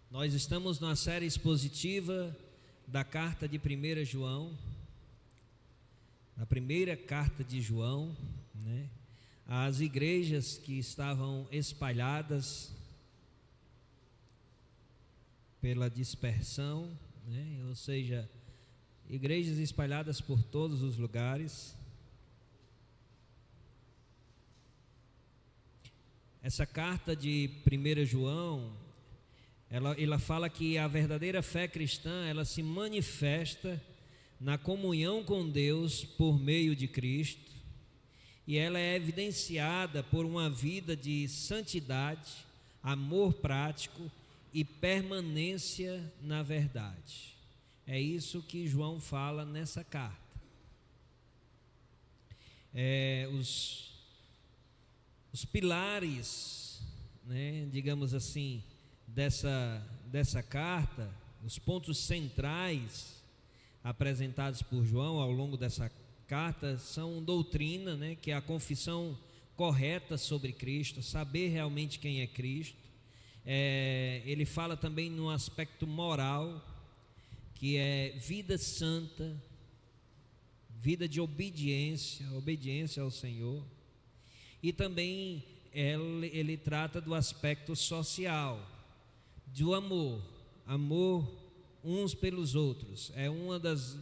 Nós estamos numa série expositiva da carta de 1 João, a primeira carta de João, né? As igrejas que estavam espalhadas pela dispersão, né? Ou seja, igrejas espalhadas por todos os lugares. Essa carta de 1 João, ela fala que a verdadeira fé cristã, ela se manifesta na comunhão com Deus por meio de Cristo, e ela é evidenciada por uma vida de santidade, amor prático e permanência na verdade. É isso que João fala nessa carta. Os pilares, né, digamos assim, dessa carta, os pontos centrais apresentados por João ao longo dessa carta são doutrina, né, que é a confissão correta sobre Cristo, saber realmente quem é Cristo. Ele fala também no aspecto moral, que é vida santa, vida de obediência ao Senhor. E também ele trata do aspecto social, do amor uns pelos outros. É um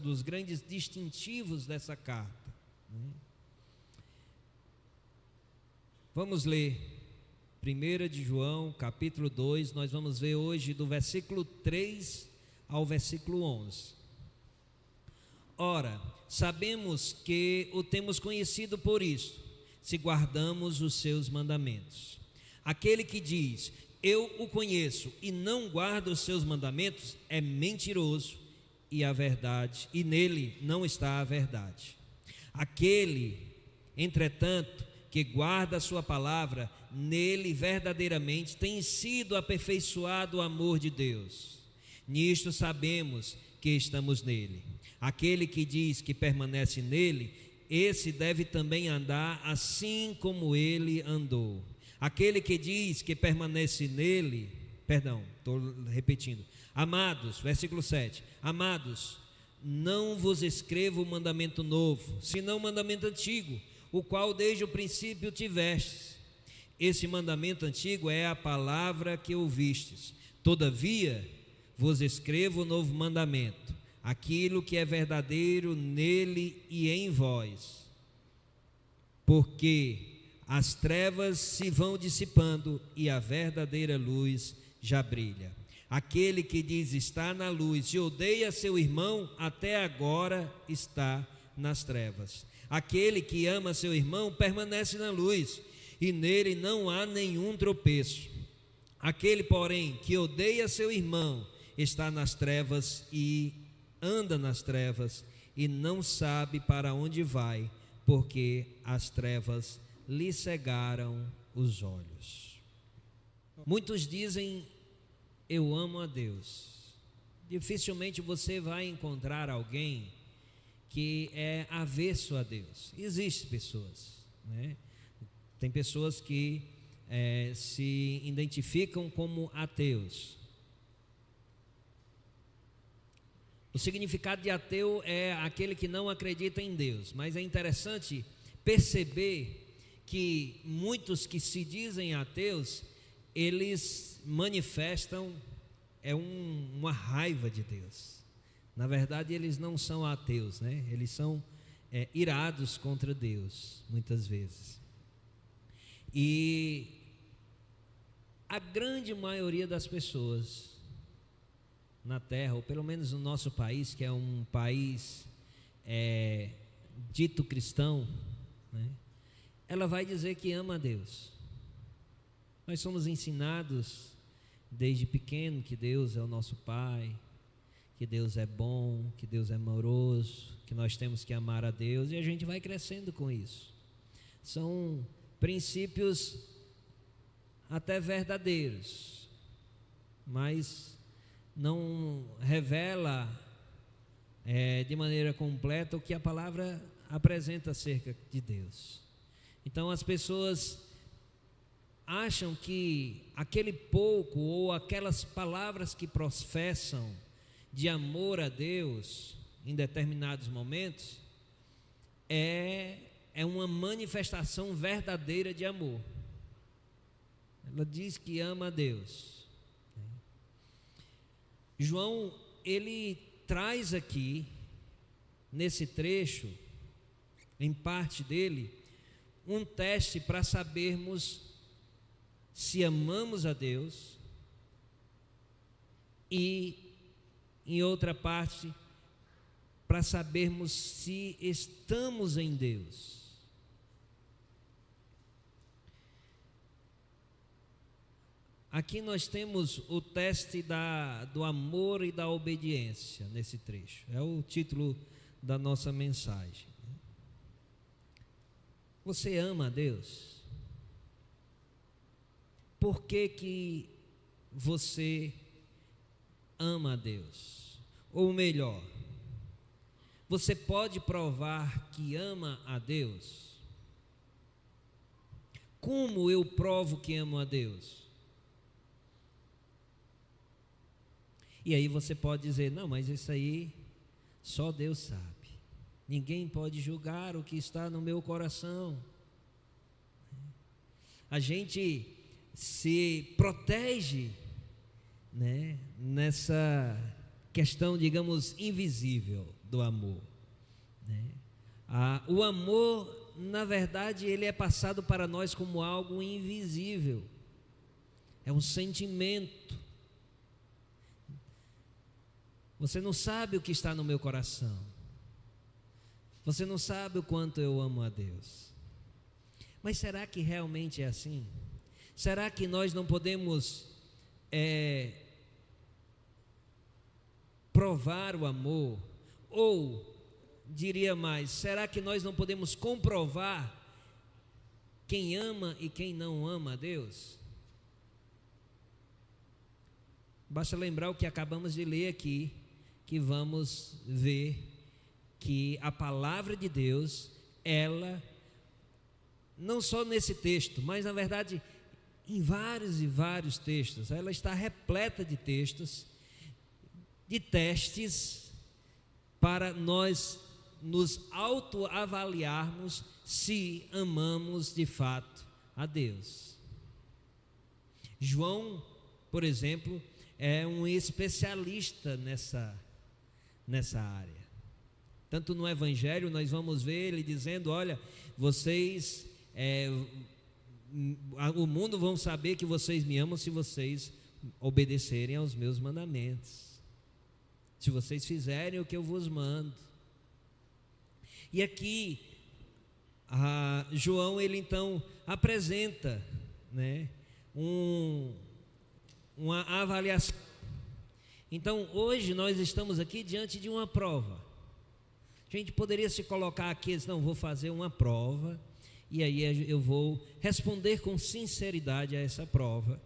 dos grandes distintivos dessa carta, né? Vamos ler 1 de João, capítulo 2, nós vamos ver hoje do versículo 3 ao versículo 11. Ora, sabemos que o temos conhecido por isto, se guardamos os seus mandamentos. Aquele que diz, eu o conheço, e não guarda os seus mandamentos, é mentiroso, e nele não está a verdade. Aquele, entretanto, que guarda a sua palavra, nele verdadeiramente tem sido aperfeiçoado o amor de Deus. Nisto sabemos que estamos nele. Aquele que diz que permanece nele, esse deve também andar assim como ele andou. Aquele que diz que permanece nele, amados, versículo 7, amados, não vos escrevo um mandamento novo, senão um mandamento antigo, o qual desde o princípio tivestes. Esse mandamento antigo é a palavra que ouvistes. Todavia, vos escrevo um novo mandamento, aquilo que é verdadeiro nele e em vós, porque as trevas se vão dissipando e a verdadeira luz já brilha. Aquele que diz estar na luz e odeia seu irmão, até agora está nas trevas. Aquele que ama seu irmão permanece na luz, e nele não há nenhum tropeço. Aquele, porém, que odeia seu irmão, está nas trevas e anda nas trevas, e não sabe para onde vai, porque as trevas lhe cegaram os olhos. Muitos dizem, eu amo a Deus. Dificilmente você vai encontrar alguém que é avesso a Deus. Existem pessoas, né? Tem pessoas que se identificam como ateus. O significado de ateu é aquele que não acredita em Deus, mas é interessante perceber que muitos que se dizem ateus, eles manifestam uma raiva de Deus. Na verdade, eles não são ateus, né? Eles são irados contra Deus, muitas vezes. E a grande maioria das pessoas na terra, ou pelo menos no nosso país, que é um país dito cristão, né? Ela vai dizer que ama a Deus. Nós somos ensinados desde pequeno que Deus é o nosso Pai, que Deus é bom, que Deus é amoroso, que nós temos que amar a Deus, e a gente vai crescendo com isso. São princípios até verdadeiros, mas não revela de maneira completa o que a palavra apresenta acerca de Deus. Então as pessoas acham que aquele pouco ou aquelas palavras que professam de amor a Deus em determinados momentos é uma manifestação verdadeira de amor. Ela diz que ama a Deus. João, ele traz aqui, nesse trecho, em parte dele, um teste para sabermos se amamos a Deus e, em outra parte, para sabermos se estamos em Deus. Aqui nós temos o teste do amor e da obediência nesse trecho. É o título da nossa mensagem. Você ama a Deus? Por que você ama a Deus? Ou melhor, você pode provar que ama a Deus? Como eu provo que amo a Deus? E aí você pode dizer, não, mas isso aí só Deus sabe. Ninguém pode julgar o que está no meu coração. A gente se protege, né, nessa questão, digamos, invisível do amor, né? O amor, na verdade, ele é passado para nós como algo invisível. É um sentimento. Você não sabe o que está no meu coração. Você não sabe o quanto eu amo a Deus. Mas será que realmente é assim? Será que nós não podemos provar o amor? Ou, diria mais, será que nós não podemos comprovar quem ama e quem não ama a Deus? Basta lembrar o que acabamos de ler aqui, que vamos ver que a palavra de Deus, ela, não só nesse texto, mas na verdade em vários e vários textos, ela está repleta de textos, de testes, para nós nos autoavaliarmos se amamos de fato a Deus. João, por exemplo, é um especialista nessa área. Tanto no Evangelho nós vamos ver ele dizendo, olha, vocês, o mundo vão saber que vocês me amam se vocês obedecerem aos meus mandamentos, se vocês fizerem o que eu vos mando. E aqui, João, ele então apresenta, né, uma avaliação. Então, hoje nós estamos aqui diante de uma prova. A gente poderia se colocar aqui e dizer, não, vou fazer uma prova, e aí eu vou responder com sinceridade a essa prova,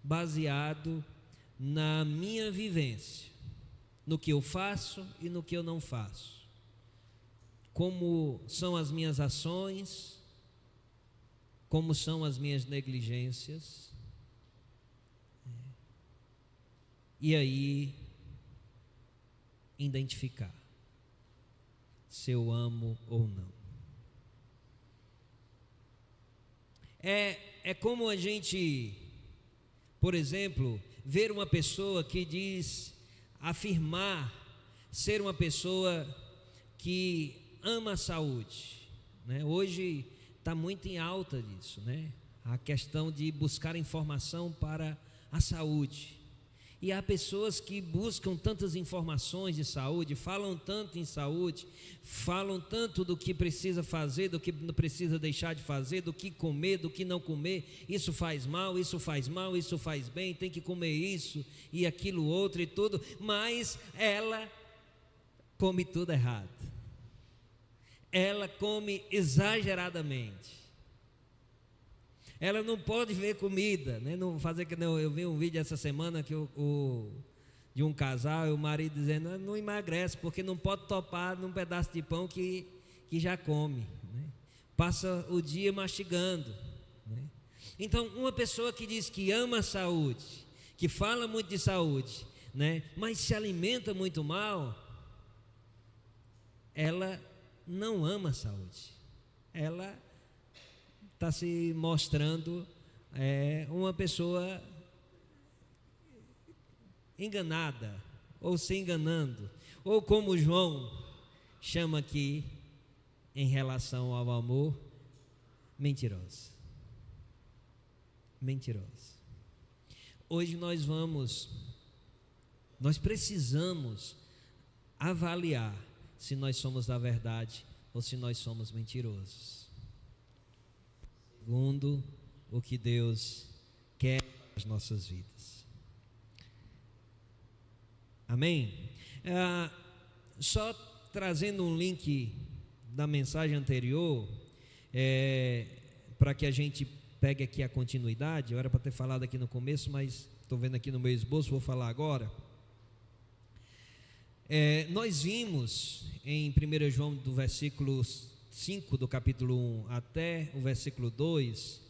baseado na minha vivência, no que eu faço e no que eu não faço, como são as minhas ações, como são as minhas negligências, e aí identificar se eu amo ou não. É como a gente, por exemplo, ver uma pessoa que diz, afirmar ser uma pessoa que ama a saúde, né? Hoje está muito em alta disso, né? A questão de buscar informação para a saúde. E há pessoas que buscam tantas informações de saúde, falam tanto em saúde, falam tanto do que precisa fazer, do que não precisa deixar de fazer, do que comer, do que não comer, isso faz mal, isso faz mal, isso faz bem, tem que comer isso e aquilo outro e tudo, mas ela come tudo errado. Ela come exageradamente. Ela não pode ver comida, né? Não fazer que não. Eu vi um vídeo essa semana que de um casal e o marido dizendo, não emagrece porque não pode topar num pedaço de pão que já come, né? Passa o dia mastigando, né? Então, uma pessoa que diz que ama a saúde, que fala muito de saúde, né, mas se alimenta muito mal, ela não ama a saúde. Ela está se mostrando uma pessoa enganada, ou se enganando, ou como João chama aqui, em relação ao amor, mentiroso. Mentiroso. Hoje nós precisamos avaliar se nós somos da verdade ou se nós somos mentirosos, segundo o que Deus quer para as nossas vidas. Amém? Só trazendo um link da mensagem anterior, para que a gente pegue aqui a continuidade. Eu era para ter falado aqui no começo, mas estou vendo aqui no meu esboço, vou falar agora. Nós vimos em 1 João, do versículo 5 do capítulo 1 até o versículo 2,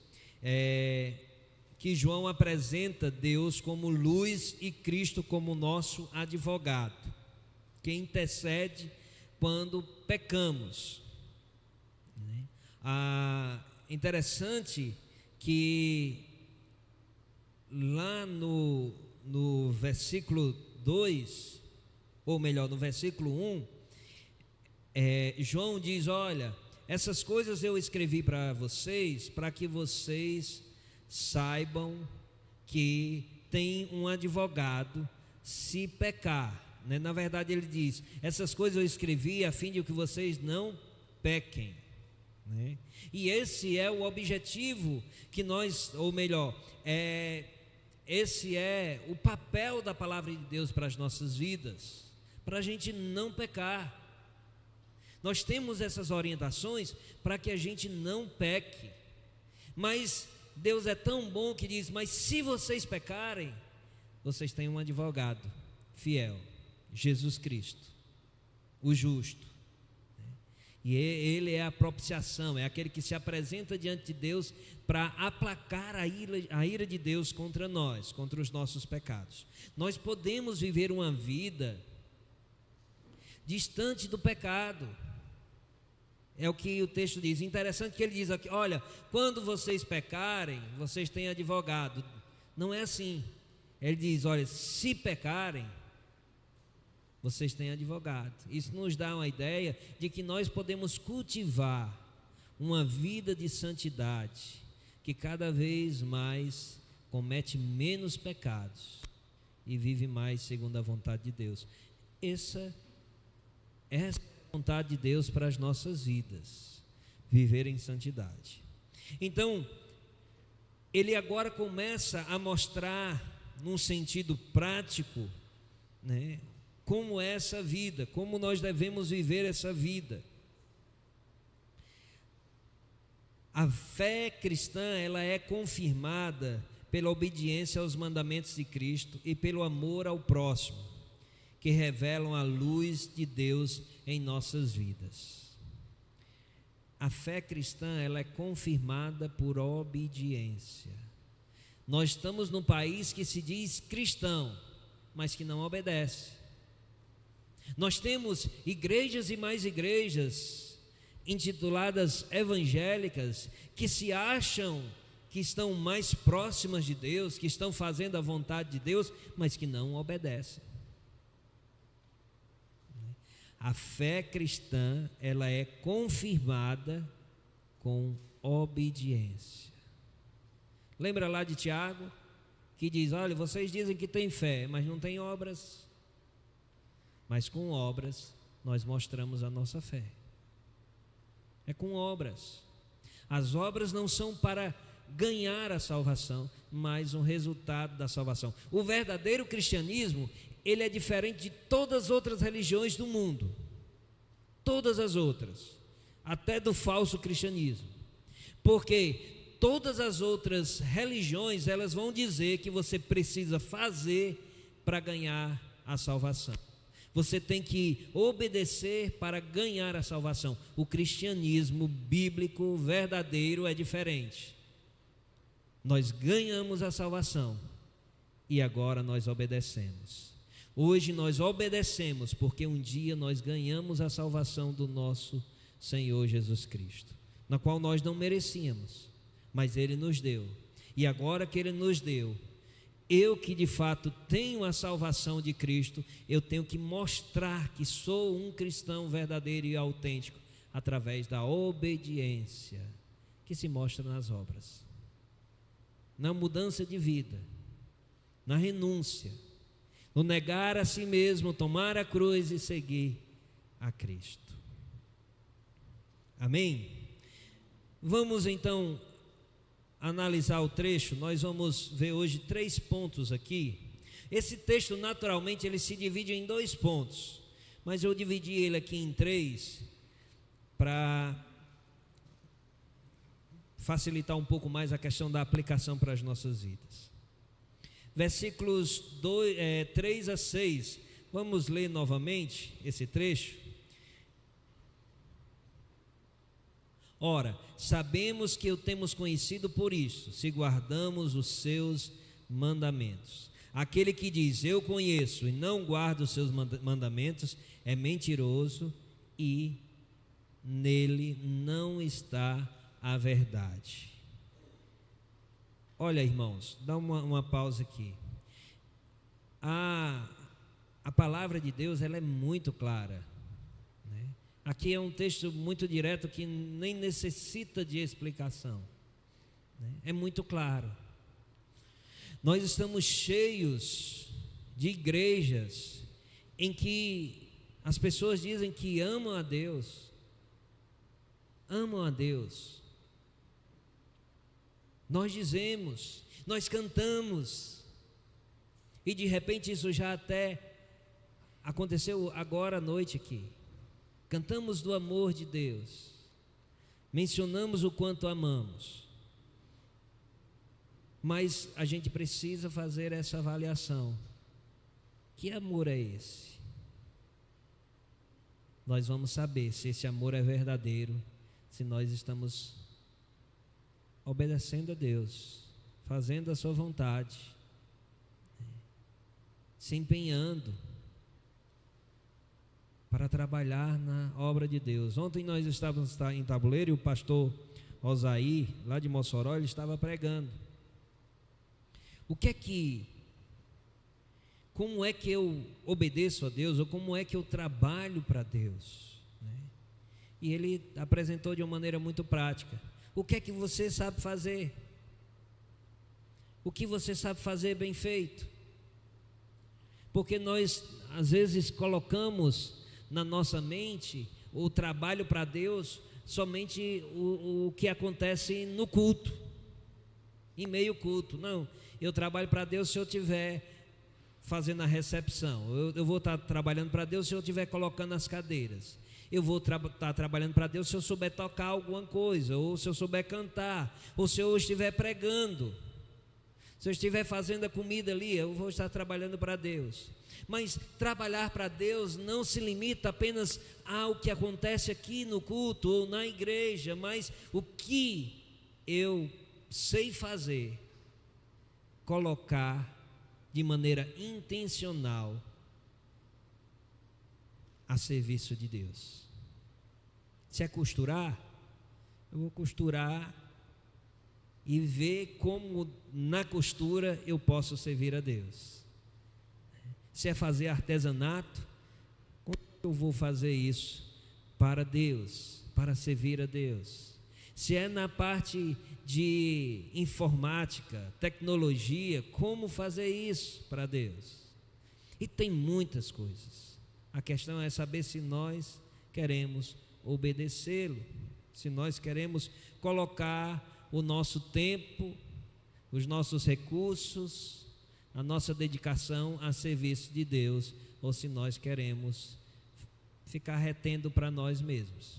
que João apresenta Deus como luz e Cristo como nosso advogado, que intercede quando pecamos. Interessante que lá no versículo 2, ou melhor, no versículo 1, João diz: olha, essas coisas eu escrevi para vocês, para que vocês saibam que tem um advogado se pecar, né? Na verdade ele diz: essas coisas eu escrevi a fim de que vocês não pequem, né? E esse é o objetivo que nós, ou melhor, esse é o papel da palavra de Deus para as nossas vidas, para a gente não pecar. Nós temos essas orientações para que a gente não peque, mas Deus é tão bom que diz: mas se vocês pecarem, vocês têm um advogado fiel, Jesus Cristo, o justo, e Ele é a propiciação, é aquele que se apresenta diante de Deus para aplacar a ira de Deus contra nós, contra os nossos pecados. Nós podemos viver uma vida distante do pecado, é o que o texto diz. Interessante que ele diz aqui: olha, quando vocês pecarem, vocês têm advogado. Não é assim. Ele diz: olha, se pecarem, vocês têm advogado. Isso nos dá uma ideia de que nós podemos cultivar uma vida de santidade, que cada vez mais comete menos pecados e vive mais segundo a vontade de Deus. Essa é a vontade de Deus para as nossas vidas, viver em santidade. Então, ele agora começa a mostrar, num sentido prático, né, como é essa vida, como nós devemos viver essa vida. A fé cristã, ela é confirmada pela obediência aos mandamentos de Cristo e pelo amor ao próximo, que revelam a luz de Deus em nossas vidas. A fé cristã, ela é confirmada por obediência. Nós estamos num país que se diz cristão, mas que não obedece. Nós temos igrejas e mais igrejas intituladas evangélicas, que se acham que estão mais próximas de Deus, que estão fazendo a vontade de Deus, mas que não obedecem. A fé cristã, ela é confirmada com obediência. Lembra lá de Tiago, que diz: olha, vocês dizem que têm fé, mas não têm obras. Mas com obras nós mostramos a nossa fé. É com obras. As obras não são para ganhar a salvação, mas um resultado da salvação. O verdadeiro cristianismo, ele é diferente de todas as outras religiões do mundo. Todas as outras, até do falso cristianismo. Porque todas as outras religiões, elas vão dizer que você precisa fazer para ganhar a salvação. Você tem que obedecer para ganhar a salvação. O cristianismo bíblico verdadeiro é diferente. Nós ganhamos a salvação e agora nós obedecemos. Hoje nós obedecemos porque um dia nós ganhamos a salvação do nosso Senhor Jesus Cristo, na qual nós não merecíamos, mas Ele nos deu. E agora que Ele nos deu, eu que de fato tenho a salvação de Cristo, eu tenho que mostrar que sou um cristão verdadeiro e autêntico através da obediência que se mostra nas obras, na mudança de vida, na renúncia, no negar a si mesmo, tomar a cruz e seguir a Cristo. Amém? Vamos então analisar o trecho. Nós vamos ver hoje 3 pontos aqui. Esse texto naturalmente ele se divide em 2 pontos, mas eu dividi ele aqui em 3 para facilitar um pouco mais a questão da aplicação para as nossas vidas. Versículos 3 a 6, vamos ler novamente esse trecho. Ora, sabemos que o temos conhecido por isso, se guardamos os seus mandamentos. Aquele que diz, eu conheço, e não guarda os seus mandamentos, é mentiroso e nele não está a verdade. Olha, irmãos, dá uma pausa aqui. A palavra de Deus, ela é muito clara. Aqui é um texto muito direto que nem necessita de explicação, é muito claro. Nós estamos cheios de igrejas em que as pessoas dizem que amam a Deus, nós dizemos, nós cantamos, e de repente isso já até aconteceu agora à noite aqui. Cantamos do amor de Deus, mencionamos o quanto amamos, mas a gente precisa fazer essa avaliação. Que amor é esse? Nós vamos saber se esse amor é verdadeiro, se nós estamos obedecendo a Deus, fazendo a sua vontade, se empenhando para trabalhar na obra de Deus. Ontem nós estávamos em Tabuleiro e o pastor Osaí, lá de Mossoró, ele estava pregando. Como é que eu obedeço a Deus, ou como é que eu trabalho para Deus? E ele apresentou de uma maneira muito prática. O que é que você sabe fazer? O que você sabe fazer bem feito? Porque nós, às vezes, colocamos na nossa mente o trabalho para Deus somente o que acontece no culto, em meio culto. Não, eu trabalho para Deus se eu estiver fazendo a recepção, eu vou estar trabalhando para Deus se eu estiver colocando as cadeiras, eu vou estar trabalhando para Deus se eu souber tocar alguma coisa, ou se eu souber cantar, ou se eu estiver pregando, se eu estiver fazendo a comida ali, eu vou estar trabalhando para Deus. Mas trabalhar para Deus não se limita apenas ao que acontece aqui no culto ou na igreja, mas o que eu sei fazer, colocar de maneira intencional a serviço de Deus. Se é costurar, eu vou costurar e ver como na costura eu posso servir a Deus. Se é fazer artesanato, como eu vou fazer isso para Deus, para servir a Deus? Se é na parte de informática, tecnologia, como fazer isso para Deus? E tem muitas coisas. A questão é saber se nós queremos obedecê-lo, se nós queremos colocar o nosso tempo, os nossos recursos, a nossa dedicação a serviço de Deus, ou se nós queremos ficar retendo para nós mesmos.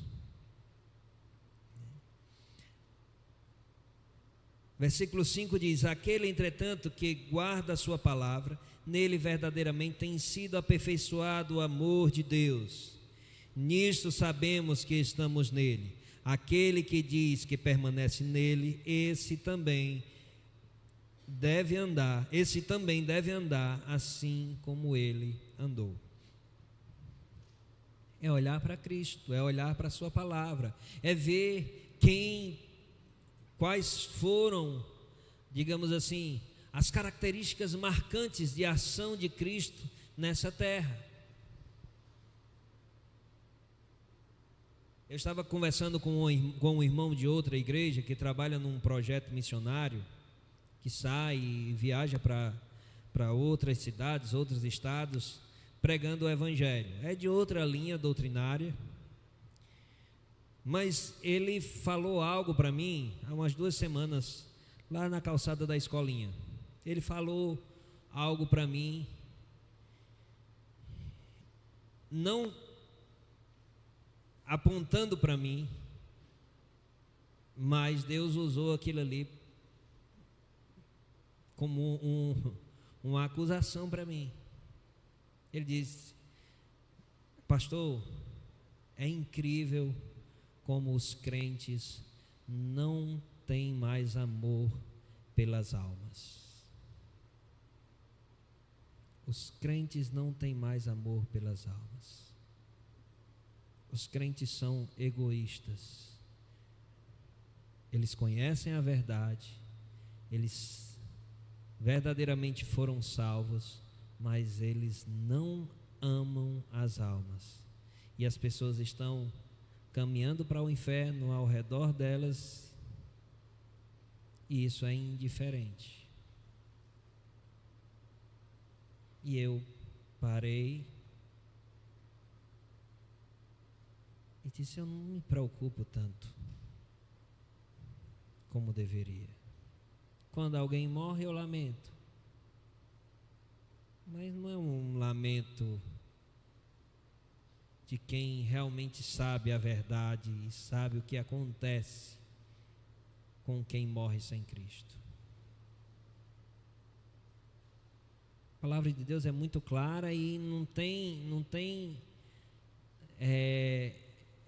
Versículo 5 diz: aquele, entretanto, que guarda a sua palavra, nele verdadeiramente tem sido aperfeiçoado o amor de Deus. Nisto sabemos que estamos nele. Aquele que diz que permanece nele, esse também deve andar, esse também deve andar assim como ele andou. É olhar para Cristo, é olhar para a sua palavra, é ver quais foram, digamos assim, as características marcantes de ação de Cristo nessa terra. Eu estava conversando com um irmão de outra igreja que trabalha num projeto missionário, que sai e viaja para outras cidades, outros estados, pregando o evangelho. É de outra linha doutrinária, mas ele falou algo para mim há umas 2 semanas, lá na calçada da escolinha. Ele falou algo para mim, não apontando para mim, mas Deus usou aquilo ali como uma acusação para mim. Ele disse: pastor, é incrível como os crentes não têm mais amor pelas almas. Os crentes não têm mais amor pelas almas. Os crentes são egoístas. Eles conhecem a verdade, eles verdadeiramente foram salvos, mas eles não amam as almas. E as pessoas estão caminhando para o inferno ao redor delas, e isso é indiferente. E eu parei e disse: eu não me preocupo tanto como deveria. Quando alguém morre, eu lamento, mas não é um lamento de quem realmente sabe a verdade e sabe o que acontece com quem morre sem Cristo. A palavra de Deus é muito clara e não tem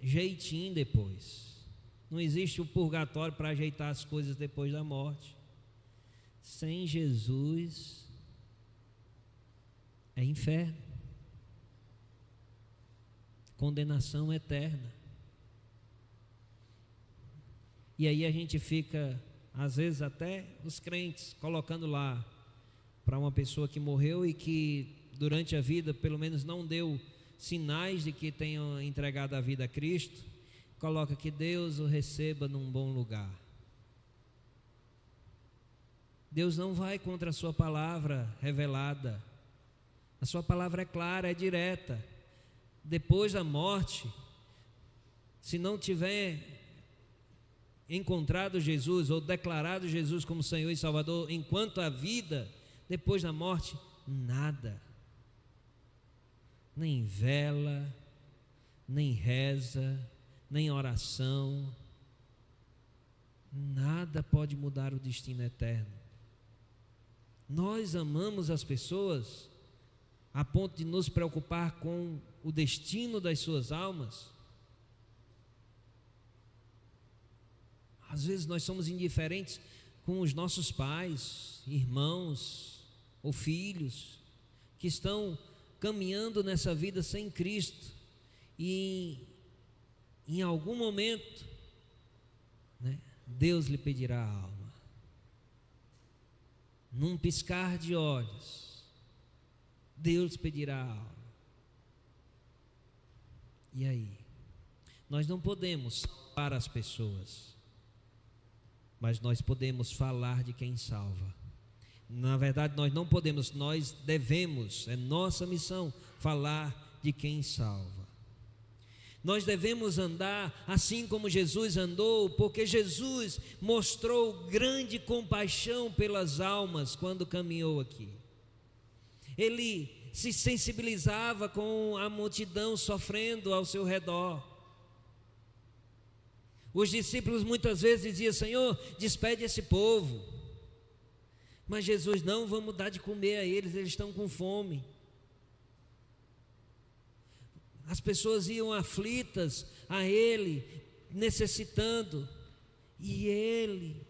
jeitinho depois. Não existe o purgatório para ajeitar as coisas depois da morte. Sem Jesus é inferno, condenação eterna. E aí a gente fica, às vezes até os crentes, colocando lá para uma pessoa que morreu e que durante a vida pelo menos não deu sinais de que tenha entregado a vida a Cristo, coloca que Deus o receba num bom lugar. Deus não vai contra a sua palavra revelada. A sua palavra é clara, é direta. Depois da morte, se não tiver encontrado Jesus ou declarado Jesus como Senhor e Salvador enquanto a vida, depois da morte, nada. Nem vela, nem reza, nem oração, nada pode mudar o destino eterno. Nós amamos as pessoas a ponto de nos preocupar com o destino das suas almas. Às vezes nós somos indiferentes com os nossos pais, irmãos ou filhos que estão caminhando nessa vida sem Cristo e em algum momento, Deus lhe pedirá a alma. Num piscar de olhos, Deus pedirá a alma. E aí? Nós não podemos salvar as pessoas, mas nós podemos falar de quem salva. Na verdade, nós não podemos, nós devemos, é nossa missão falar de quem salva. Nós devemos andar assim como Jesus andou, porque Jesus mostrou grande compaixão pelas almas quando caminhou aqui. Ele se sensibilizava com a multidão sofrendo ao seu redor. Os discípulos muitas vezes diziam: Senhor, despede esse povo. Mas Jesus: não, vamos dar de comer a eles estão com fome. As pessoas iam aflitas a Ele, necessitando, e Ele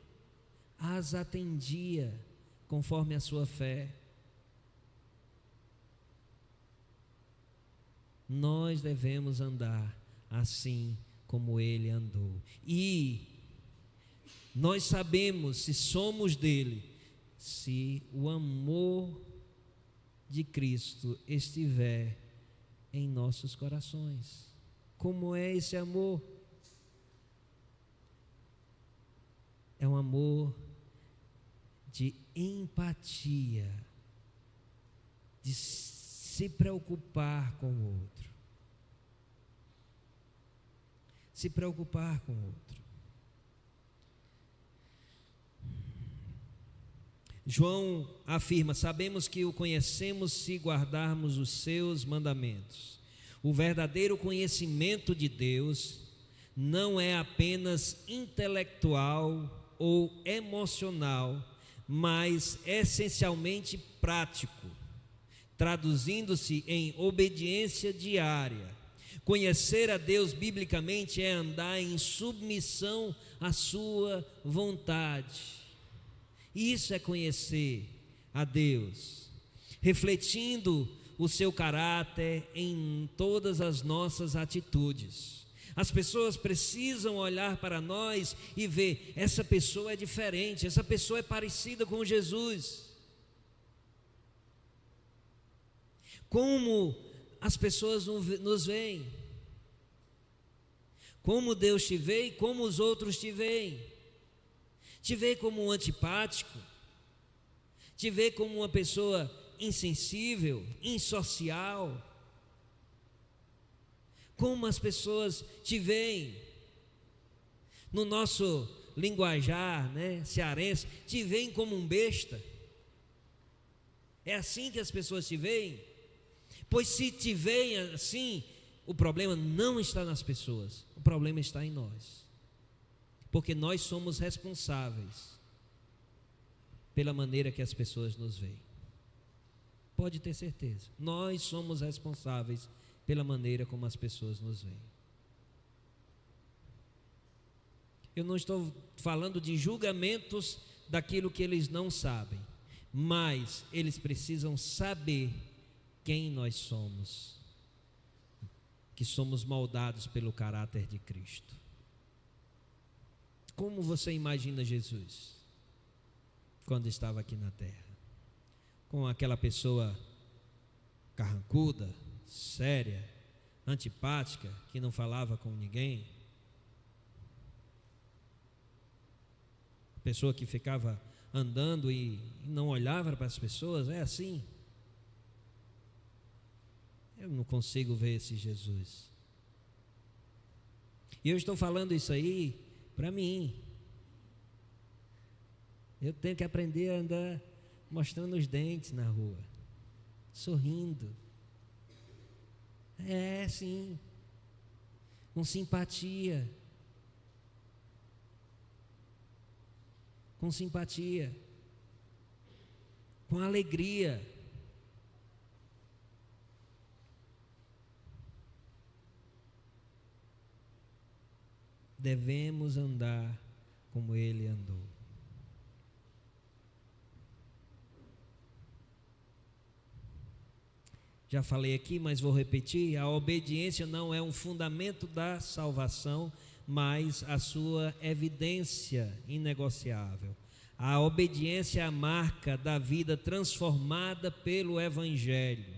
as atendia conforme a sua fé. Nós devemos andar assim como ele andou. E nós sabemos, se somos dele, se o amor de Cristo estiver em nossos corações. Como é esse amor? É um amor de empatia, de se preocupar com o outro. Se preocupar com o outro. João afirma: sabemos que o conhecemos se guardarmos os seus mandamentos. O verdadeiro conhecimento de Deus não é apenas intelectual ou emocional, mas essencialmente prático, traduzindo-se em obediência diária. Conhecer a Deus biblicamente é andar em submissão à sua vontade. Isso é conhecer a Deus, refletindo o seu caráter em todas as nossas atitudes. As pessoas precisam olhar para nós e ver: essa pessoa é diferente, essa pessoa é parecida com Jesus. Como as pessoas nos veem, como Deus te vê e como os outros te veem. Te vê como um antipático, te vê como uma pessoa insensível, insocial. Como as pessoas te veem, no nosso linguajar, cearense, te veem como um besta. É assim que as pessoas te veem? Pois se te veem assim, o problema não está nas pessoas, o problema está em nós. Porque nós somos responsáveis pela maneira que as pessoas nos veem. Pode ter certeza, nós somos responsáveis pela maneira como as pessoas nos veem. Eu não estou falando de julgamentos daquilo que eles não sabem, mas eles precisam saber quem nós somos, que somos moldados pelo caráter de Cristo. Como você imagina Jesus quando estava aqui na terra? Com aquela pessoa carrancuda, séria, antipática, que não falava com ninguém? Pessoa que ficava andando e não olhava para as pessoas? É assim? Eu não consigo ver esse Jesus. E eu estou falando isso aí para mim. Eu tenho que aprender a andar mostrando os dentes na rua, sorrindo. É, sim, com simpatia. Com simpatia, com alegria. Devemos andar como ele andou. Já falei aqui, mas vou repetir: a obediência não é um fundamento da salvação, mas a sua evidência inegociável. A obediência é a marca da vida transformada pelo Evangelho.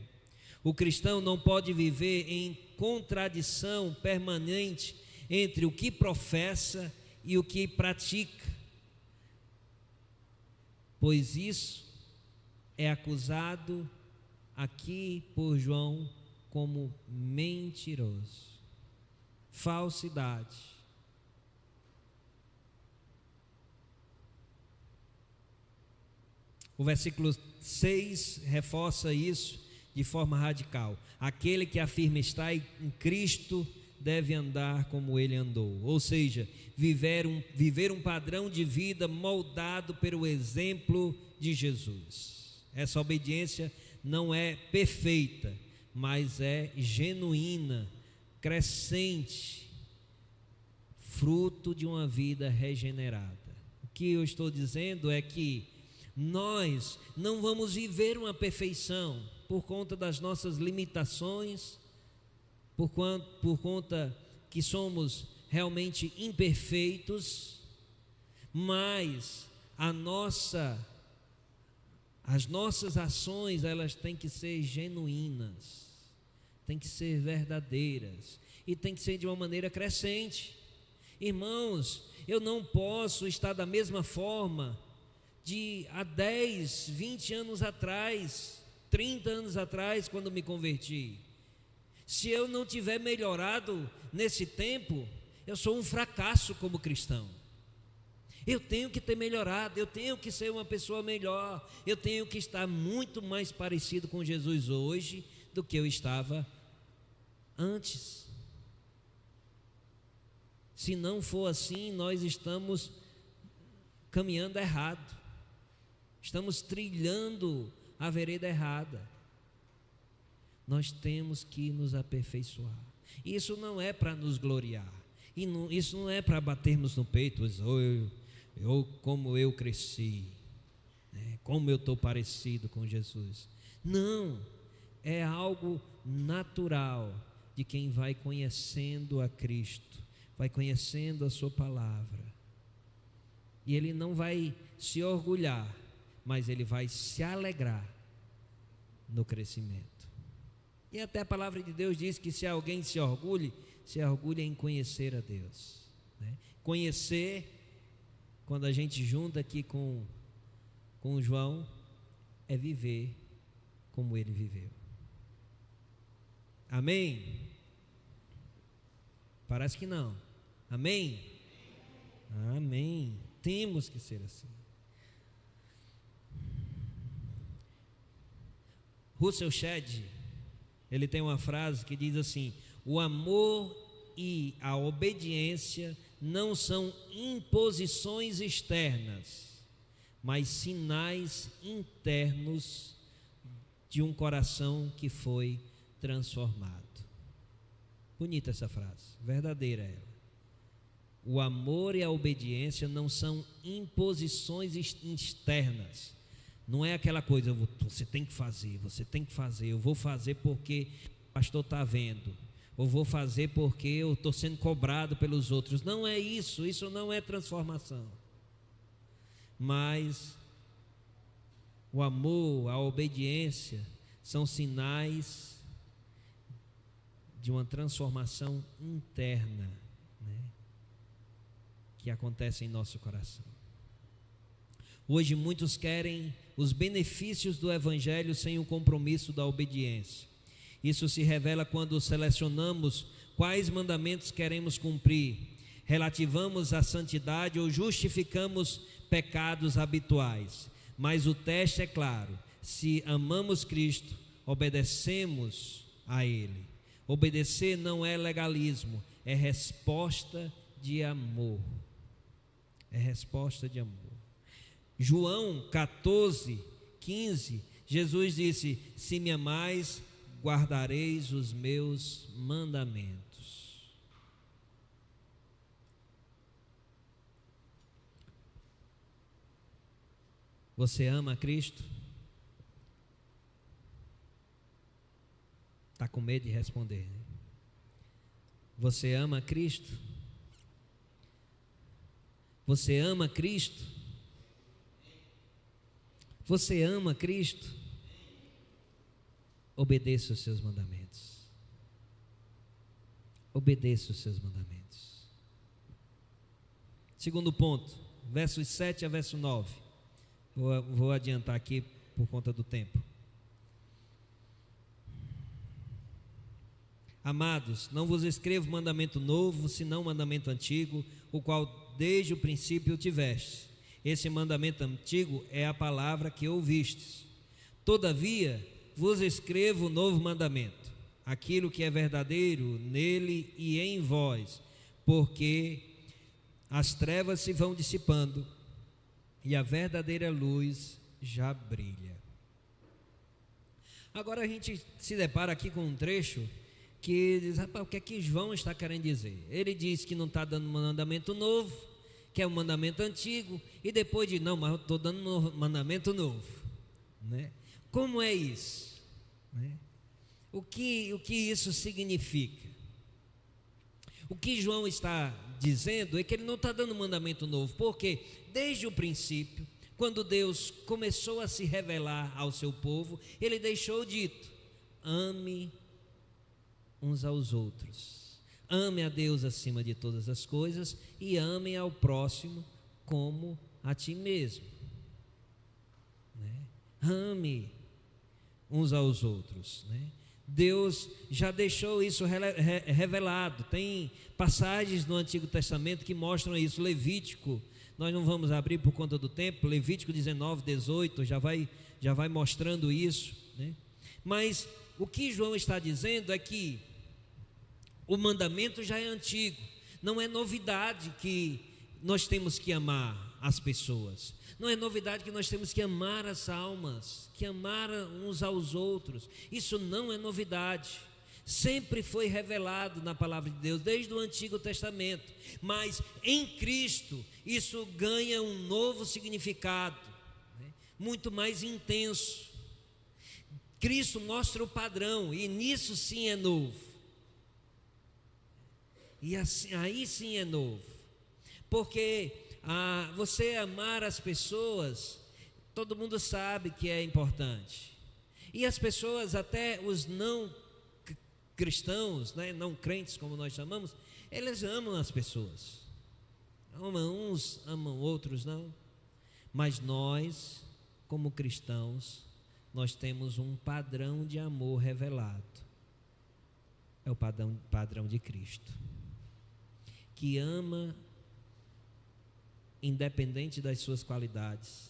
O cristão não pode viver em contradição permanente entre o que professa e o que pratica, pois isso é acusado aqui por João como mentiroso, falsidade. O versículo 6 reforça isso de forma radical: aquele que afirma estar em Cristo deve andar como ele andou, ou seja, viver um padrão de vida moldado pelo exemplo de Jesus. Essa obediência não é perfeita, mas é genuína, crescente, fruto de uma vida regenerada. O que eu estou dizendo é que Nós não vamos viver uma perfeição por conta das nossas limitações, por conta que somos realmente imperfeitos, mas as nossas ações, elas têm que ser genuínas, têm que ser verdadeiras e têm que ser de uma maneira crescente. Irmãos, eu não posso estar da mesma forma de há 10, 20 anos atrás, 30 anos atrás, quando me converti. Se eu não tiver melhorado nesse tempo, eu sou um fracasso como cristão. Eu tenho que ter melhorado, eu tenho que ser uma pessoa melhor, eu tenho que estar muito mais parecido com Jesus hoje do que eu estava antes. Se não for assim, nós estamos caminhando errado, estamos trilhando a vereda errada. Nós temos que nos aperfeiçoar. Isso não é para nos gloriar, isso não é para batermos no peito, como eu cresci, como eu estou parecido com Jesus. Não, é algo natural de quem vai conhecendo a Cristo, vai conhecendo a sua palavra, e ele não vai se orgulhar, mas ele vai se alegrar no crescimento. E até a palavra de Deus diz que se alguém se orgulha em conhecer a Deus, Conhecer, quando a gente junta aqui com o João, é viver como ele viveu. Amém? Parece que não. Amém? Amém. Temos que ser assim. Russell Shedd, ele tem uma frase que diz assim: o amor e a obediência não são imposições externas, mas sinais internos de um coração que foi transformado. Bonita essa frase, verdadeira ela. O amor e a obediência não são imposições externas. Não é aquela coisa, você tem que fazer, eu vou fazer porque o pastor está vendo, ou vou fazer porque eu estou sendo cobrado pelos outros. Não é isso, isso não é transformação. Mas o amor, a obediência são sinais de uma transformação interna, que acontece em nosso coração. Hoje muitos querem os benefícios do Evangelho sem o compromisso da obediência. Isso se revela quando selecionamos quais mandamentos queremos cumprir, relativamos a santidade ou justificamos pecados habituais. Mas o teste é claro: se amamos Cristo, obedecemos a Ele. Obedecer não é legalismo, é resposta de amor. É resposta de amor. João 14:15, Jesus disse: se me amais, guardareis os meus mandamentos. Você ama Cristo? Está com medo de responder, né? Você ama Cristo? Você ama Cristo? Você ama Cristo? Obedeça os seus mandamentos. Obedeça os seus mandamentos. Segundo ponto, versos 7 a verso 9. Vou adiantar aqui por conta do tempo. Amados, não vos escrevo mandamento novo, senão mandamento antigo, o qual desde o princípio tiveste. Esse mandamento antigo é a palavra que ouvistes. Todavia, vos escrevo novo mandamento, aquilo que é verdadeiro nele e em vós, porque as trevas se vão dissipando e a verdadeira luz já brilha. Agora a gente se depara aqui com um trecho que diz: rapaz, o que é que João está querendo dizer? Ele diz que não está dando mandamento novo, quer um mandamento antigo e depois diz, não, mas eu estou dando um mandamento novo, né? Como é isso, né? O que isso significa? O que João está dizendo é que ele não está dando um mandamento novo, porque desde o princípio, quando Deus começou a se revelar ao seu povo, ele deixou dito: ame uns aos outros, ame a Deus acima de todas as coisas e ame ao próximo como a ti mesmo, né? Ame uns aos outros, né? Deus já deixou isso revelado. Tem passagens no Antigo Testamento que mostram isso. Levítico, nós não vamos abrir por conta do tempo, Levítico 19, 18 já vai mostrando isso, né? Mas o que João está dizendo é que o mandamento já é antigo, não é novidade que nós temos que amar as pessoas, não é novidade que nós temos que amar as almas, que amar uns aos outros. Isso não é novidade, sempre foi revelado na palavra de Deus desde o Antigo Testamento, mas em Cristo isso ganha um novo significado, né? Muito mais intenso. Cristo mostra o padrão e nisso sim é novo, e assim, aí sim é novo, porque você amar as pessoas, todo mundo sabe que é importante, e as pessoas, até os não cristãos, né, não crentes como nós chamamos, eles amam as pessoas, amam uns, amam outros não, mas nós como cristãos, nós temos um padrão de amor revelado, é o padrão de Cristo, que ama independente das suas qualidades,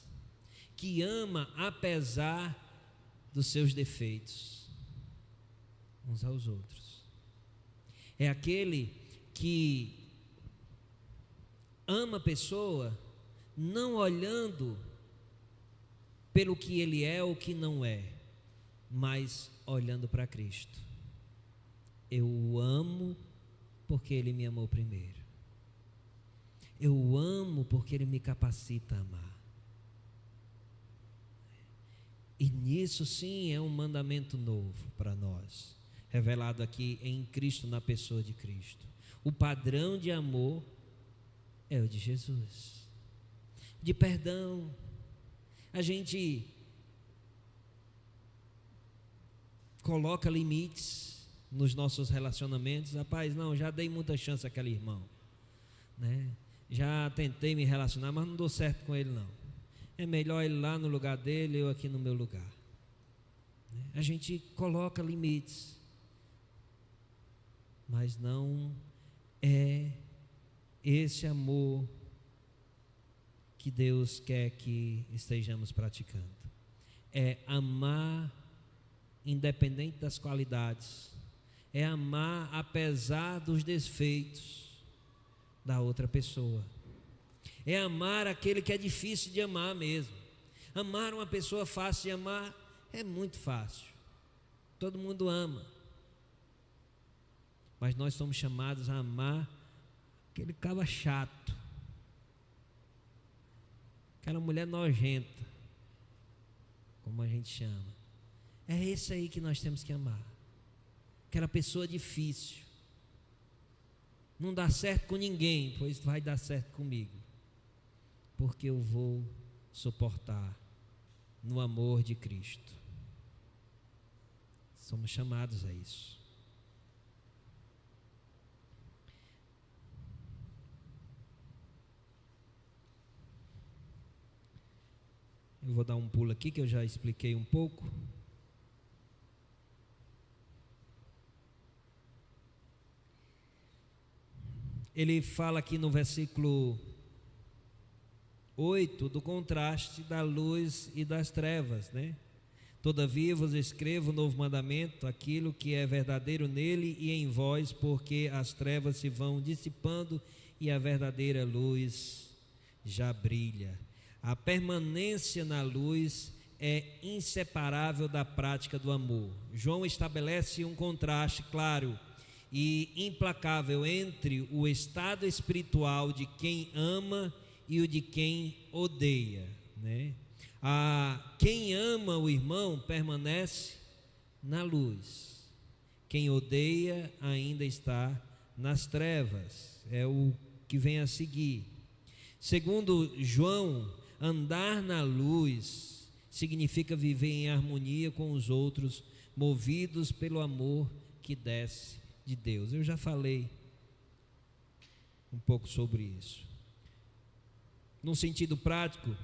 que ama apesar dos seus defeitos, uns aos outros. É aquele que ama a pessoa não olhando pelo que ele é ou que não é, mas olhando para Cristo. Eu o amo porque ele me amou primeiro. Eu o amo porque ele me capacita a amar. E nisso sim é um mandamento novo para nós, revelado aqui em Cristo, na pessoa de Cristo. O padrão de amor é o de Jesus, de perdão. A gente coloca limites nos nossos relacionamentos. Rapaz, não, já dei muita chance àquele irmão, né? Já tentei me relacionar, mas não deu certo com ele não. É melhor ele lá no lugar dele, eu aqui no meu lugar. A gente coloca limites, mas não é esse amor que Deus quer que estejamos praticando. É amar independente das qualidades, é amar apesar dos defeitos da outra pessoa, é amar aquele que é difícil de amar mesmo. Amar uma pessoa fácil de amar é muito fácil, todo mundo ama, mas nós somos chamados a amar aquele cara chato, aquela mulher nojenta, como a gente chama. É esse aí que nós temos que amar, aquela pessoa difícil. Não dá certo com ninguém, pois vai dar certo comigo, porque eu vou suportar no amor de Cristo. Somos chamados a isso. Eu vou dar um pulo aqui que eu já expliquei um pouco. Ele fala aqui no versículo 8 do contraste da luz e das trevas, né? Todavia vos escrevo um novo mandamento, aquilo que é verdadeiro nele e em vós, porque as trevas se vão dissipando e a verdadeira luz já brilha. A permanência na luz é inseparável da prática do amor. João estabelece um contraste claro e implacável entre o estado espiritual de quem ama e o de quem odeia, né? Quem ama o irmão permanece na luz, quem odeia ainda está nas trevas. É o que vem a seguir. Segundo João, andar na luz significa viver em harmonia com os outros, movidos pelo amor que desce de Deus. Eu já falei um pouco sobre isso. Num sentido prático,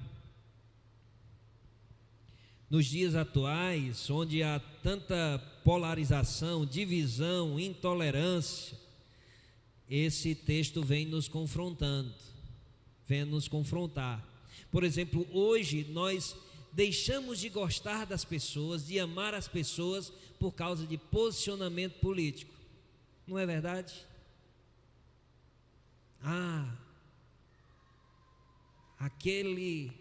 nos dias atuais, onde há tanta polarização, divisão, intolerância, esse texto vem nos confrontando, vem nos confrontar. Por exemplo, hoje nós deixamos de gostar das pessoas, de amar as pessoas por causa de posicionamento político. Não é verdade? Aquele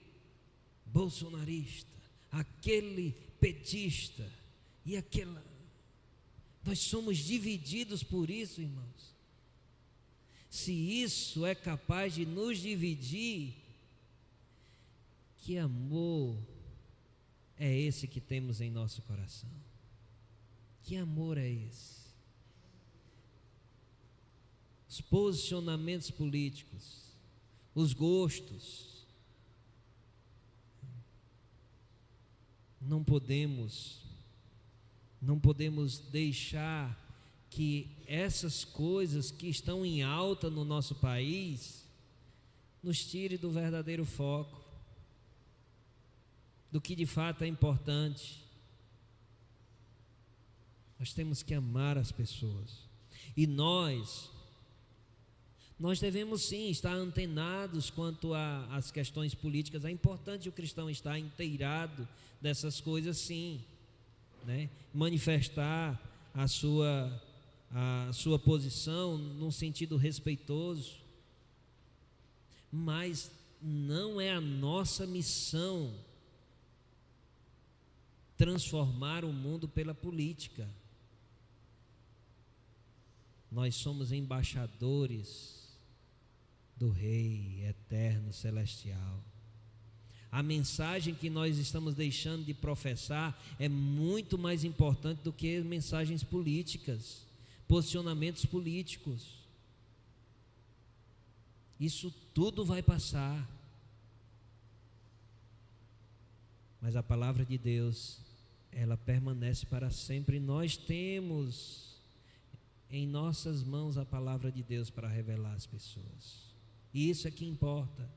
bolsonarista, aquele petista e aquela. Nós somos divididos por isso, irmãos. Se isso é capaz de nos dividir, que amor é esse que temos em nosso coração? Que amor é esse? Os posicionamentos políticos, os gostos, não podemos deixar que essas coisas que estão em alta no nosso país nos tire do verdadeiro foco, do que de fato é importante. Nós temos que amar as pessoas, e nós devemos sim estar antenados quanto às questões políticas. É importante o cristão estar inteirado dessas coisas, sim, né? Manifestar a sua posição num sentido respeitoso, mas não é a nossa missão transformar o mundo pela política. Nós somos embaixadores do Rei eterno celestial. A mensagem que nós estamos deixando de professar é muito mais importante do que mensagens políticas, posicionamentos políticos. Isso tudo vai passar, mas a palavra de Deus, ela permanece para sempre. Nós temos em nossas mãos a palavra de Deus para revelar às pessoas, e isso é que importa.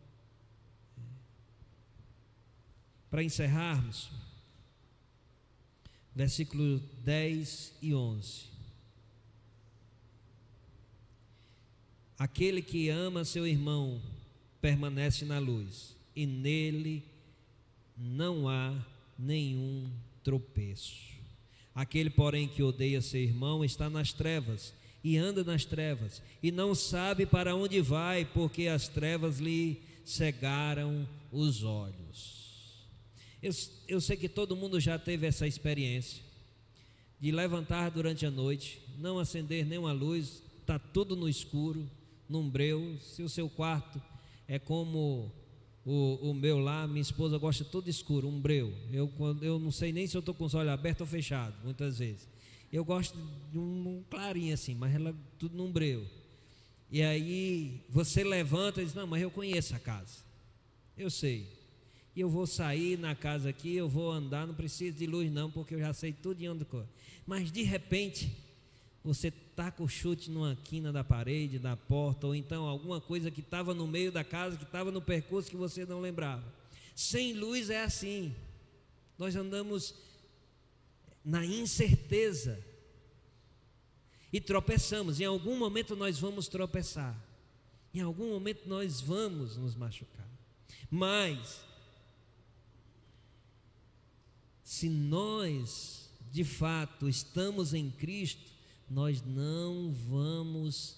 Para encerrarmos, versículos 10 e 11. Aquele que ama seu irmão permanece na luz, e nele não há nenhum tropeço. Aquele, porém, que odeia seu irmão está nas trevas, e anda nas trevas, e não sabe para onde vai, porque as trevas lhe cegaram os olhos. Eu sei que todo mundo já teve essa experiência de levantar durante a noite, não acender nenhuma luz, está tudo no escuro, num breu. Se o seu quarto é como o meu lá, minha esposa gosta tudo escuro, um breu. Eu não sei nem se eu estou com os olhos abertos ou fechados, muitas vezes. Eu gosto de um clarinho assim, mas ela tudo num breu. E aí você levanta e diz: não, mas eu conheço a casa, eu sei. E eu vou sair na casa aqui, eu vou andar, não preciso de luz não, porque eu já sei tudo de onde corre. Mas de repente, você taca o chute numa quina da parede, da porta, ou então alguma coisa que estava no meio da casa, que estava no percurso que você não lembrava. Sem luz é assim, nós andamos na incerteza e tropeçamos. Em algum momento nós vamos tropeçar, em algum momento nós vamos nos machucar, mas se nós de fato estamos em Cristo, nós não vamos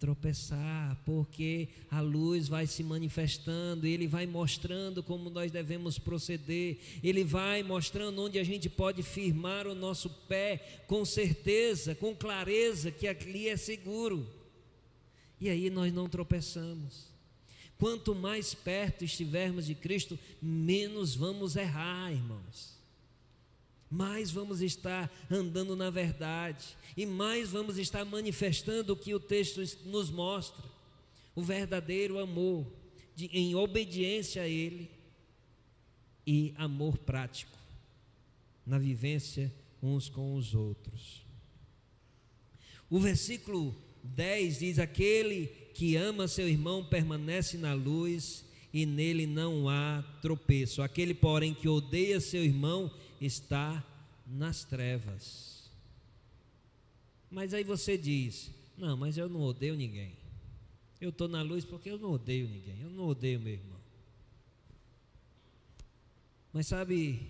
tropeçar, porque a luz vai se manifestando, Ele vai mostrando como nós devemos proceder, Ele vai mostrando onde a gente pode firmar o nosso pé com certeza, com clareza, que ali é seguro, e aí nós não tropeçamos. Quanto mais perto estivermos de Cristo, menos vamos errar, irmãos. Mais vamos estar andando na verdade, e mais vamos estar manifestando o que o texto nos mostra, o verdadeiro amor, em obediência a Ele, e amor prático, na vivência uns com os outros. O versículo 10 diz: aquele que ama seu irmão permanece na luz, e nele não há tropeço. Aquele, porém, que odeia seu irmão está nas trevas. Mas aí você diz: não, mas eu não odeio ninguém, eu estou na luz porque eu não odeio ninguém, eu não odeio meu irmão. Mas sabe,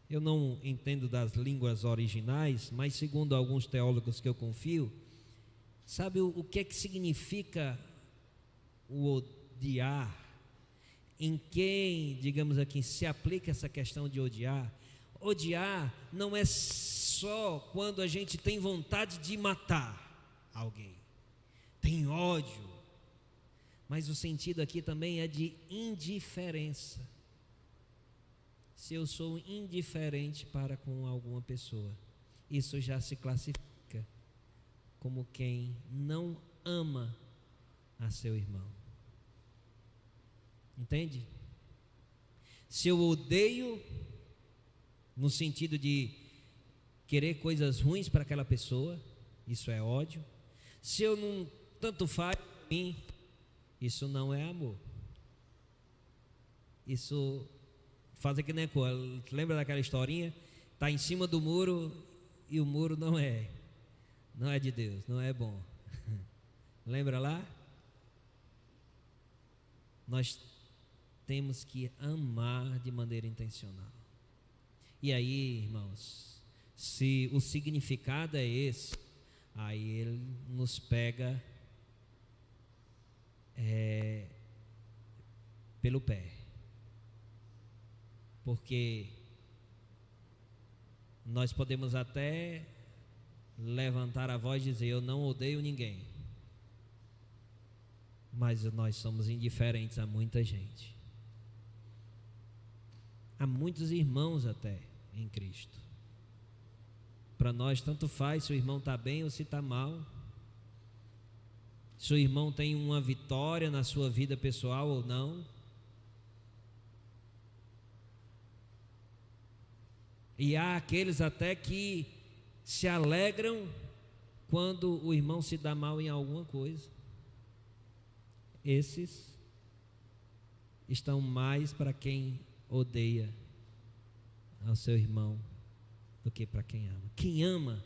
eu não entendo das línguas originais, mas segundo alguns teólogos que eu confio, sabe o que é que significa o odiar? Em quem, digamos aqui, se aplica essa questão de odiar? Odiar não é só quando a gente tem vontade de matar alguém, tem ódio, mas o sentido aqui também é de indiferença. Se eu sou indiferente para com alguma pessoa, isso já se classifica como quem não ama a seu irmão. Entende? Se eu odeio, no sentido de querer coisas ruins para aquela pessoa, isso é ódio. Se eu não, tanto faz para mim, isso não é amor. Isso faz que nem coisa. Lembra daquela historinha? Está em cima do muro e o muro não é de Deus, não é bom. Lembra lá? Nós temos que amar de maneira intencional. E aí, irmãos, se o significado é esse, aí ele nos pega pelo pé. Porque nós podemos até levantar a voz e dizer: eu não odeio ninguém, mas nós somos indiferentes a muita gente, a muitos irmãos até em Cristo. Para nós tanto faz se o irmão está bem ou se está mal, se o irmão tem uma vitória na sua vida pessoal ou não. E há aqueles até que se alegram quando o irmão se dá mal em alguma coisa. Esses estão mais para quem odeia ao seu irmão do que para quem ama. Quem ama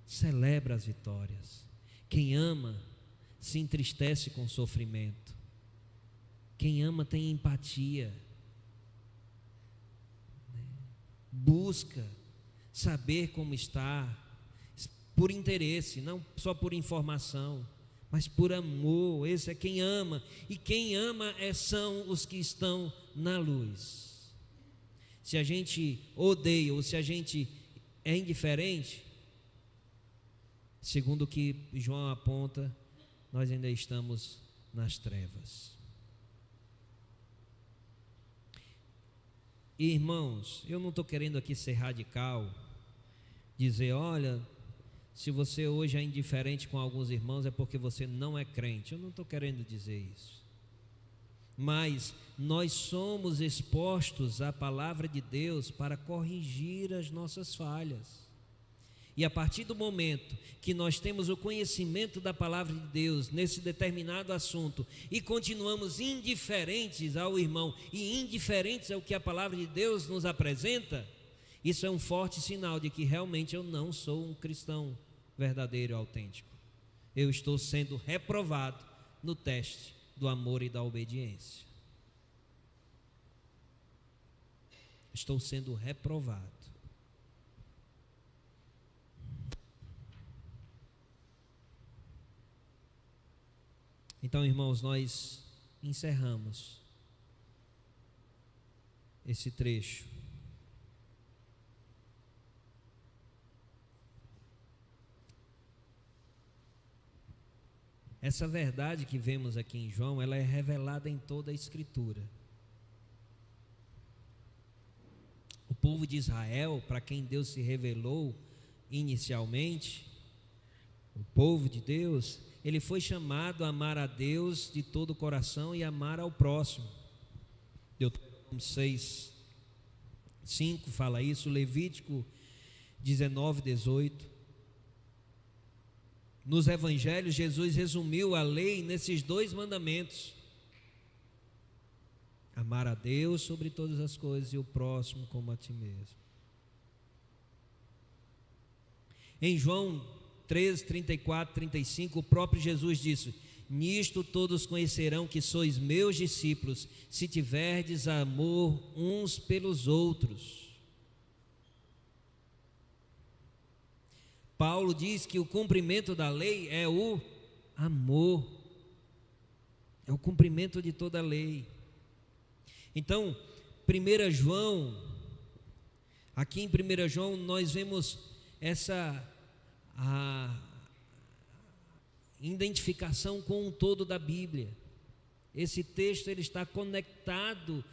celebra as vitórias. Quem ama se entristece com o sofrimento. Quem ama tem empatia. Busca saber como está, por interesse, não só por informação, mas por amor. Esse é quem ama, e quem ama são os que estão na luz. Se a gente odeia ou se a gente é indiferente, segundo o que João aponta, nós ainda estamos nas trevas. Irmãos, eu não estou querendo aqui ser radical, dizer: olha, se você hoje é indiferente com alguns irmãos é porque você não é crente. Eu não estou querendo dizer isso. Mas nós somos expostos à palavra de Deus para corrigir as nossas falhas. E a partir do momento que nós temos o conhecimento da palavra de Deus nesse determinado assunto e continuamos indiferentes ao irmão e indiferentes ao que a palavra de Deus nos apresenta, isso é um forte sinal de que realmente eu não sou um cristão verdadeiro e autêntico. Eu estou sendo reprovado no teste do amor e da obediência. Estou sendo reprovado. Então, irmãos, nós encerramos esse trecho. Essa verdade que vemos aqui em João, ela é revelada em toda a Escritura. O povo de Israel, para quem Deus se revelou inicialmente, o povo de Deus, ele foi chamado a amar a Deus de todo o coração e amar ao próximo. Deuteronômio 6:5 fala isso, Levítico 19:18. Nos evangelhos, Jesus resumiu a lei nesses 2 mandamentos: amar a Deus sobre todas as coisas e o próximo como a ti mesmo. Em João 13, 34, 35, o próprio Jesus disse: nisto todos conhecerão que sois meus discípulos, se tiverdes amor uns pelos outros. Paulo diz que o cumprimento da lei é o amor, é o cumprimento de toda a lei. Então, 1 João, aqui em 1 João nós vemos essa a identificação com o todo da Bíblia. Esse texto ele está conectado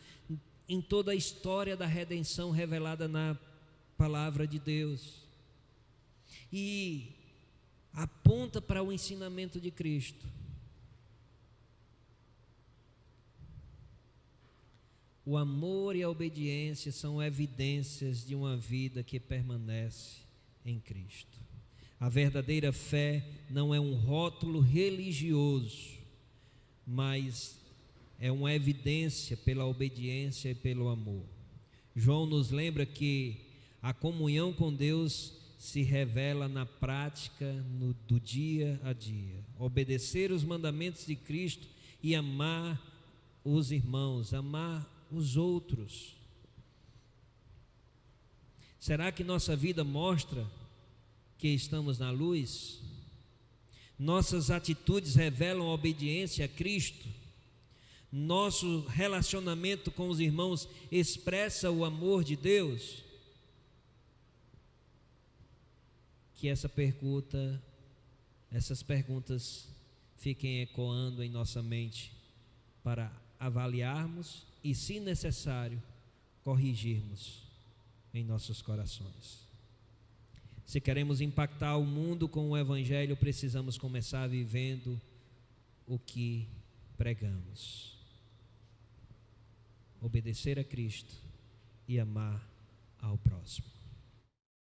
em toda a história da redenção revelada na palavra de Deus e aponta para o ensinamento de Cristo. O amor e a obediência são evidências de uma vida que permanece em Cristo. A verdadeira fé não é um rótulo religioso, mas é uma evidência pela obediência e pelo amor. João nos lembra que a comunhão com Deus se revela na prática do dia a dia. Obedecer os mandamentos de Cristo e amar os irmãos, amar os outros. Será que nossa vida mostra que estamos na luz? Nossas atitudes revelam a obediência a Cristo? Nosso relacionamento com os irmãos expressa o amor de Deus? Que essas perguntas fiquem ecoando em nossa mente para avaliarmos e, se necessário, corrigirmos em nossos corações. Se queremos impactar o mundo com o Evangelho, precisamos começar vivendo o que pregamos. Obedecer a Cristo e amar ao próximo.